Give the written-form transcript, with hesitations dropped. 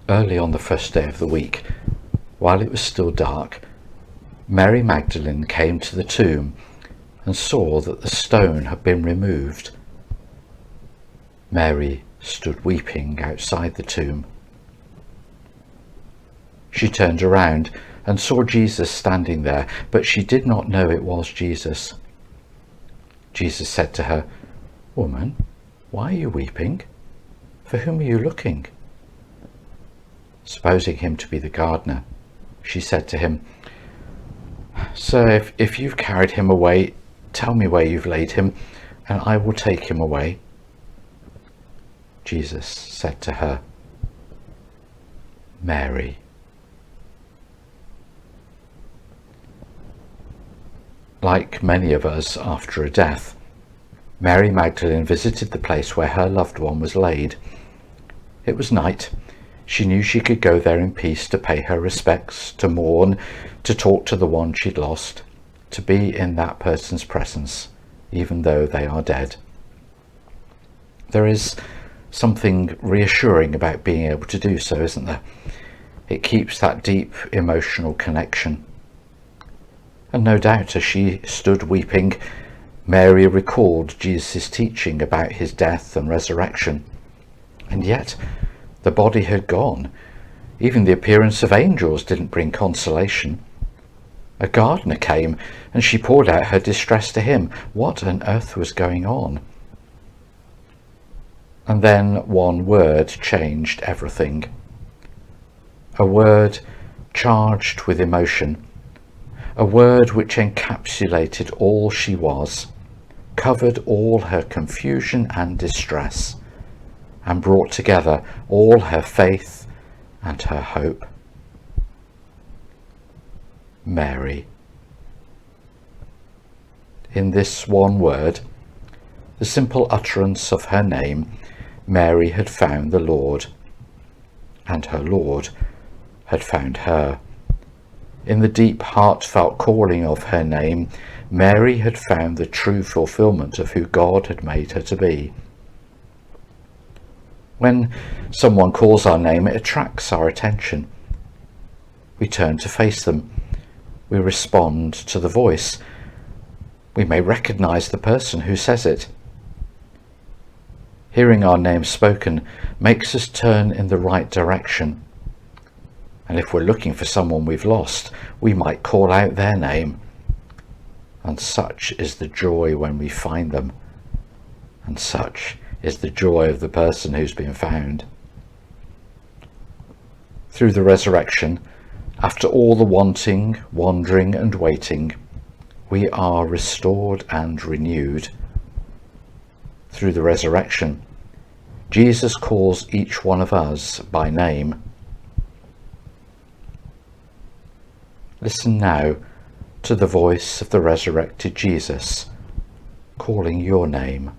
Early on the first day of the week, while it was still dark, Mary Magdalene came to the tomb and saw that the stone had been removed. Mary stood weeping outside the tomb. She turned around and saw Jesus standing there, but she did not know it was Jesus. Jesus said to her, "Woman, why are you weeping? For whom are you looking?" Supposing him to be the gardener, she said to him, "Sir, if you've carried him away, tell me where you've laid him, and I will take him away." Jesus said to her, "Mary." Like many of us after a death, Mary Magdalene visited the place where her loved one was laid. It was night. She knew she could go there in peace to pay her respects, to mourn, to talk to the one she'd lost, to be in that person's presence, even though they are dead. There is something reassuring about being able to do so, isn't there? It keeps that deep emotional connection. And no doubt, as she stood weeping, Mary recalled Jesus' teaching about his death and resurrection. And yet, the body had gone. Even the appearance of angels didn't bring consolation. A gardener came, and she poured out her distress to him. What on earth was going on? And then one word changed everything. A word charged with emotion. A word which encapsulated all she was, covered all her confusion and distress, and brought together all her faith and her hope. Mary. In this one word, the simple utterance of her name, Mary had found the Lord, and her Lord had found her. In the deep, heartfelt calling of her name, Mary had found the true fulfillment of who God had made her to be. When someone calls our name, it attracts our attention. We turn to face them. We respond to the voice. We may recognize the person who says it. Hearing our name spoken makes us turn in the right direction. And if we're looking for someone we've lost, we might call out their name. And such is the joy when we find them. And such is the joy of the person who's been found. Through the resurrection, after all the wanting, wandering and waiting, we are restored and renewed. Through the resurrection, Jesus calls each one of us by name. Listen now to the voice of the resurrected Jesus calling your name.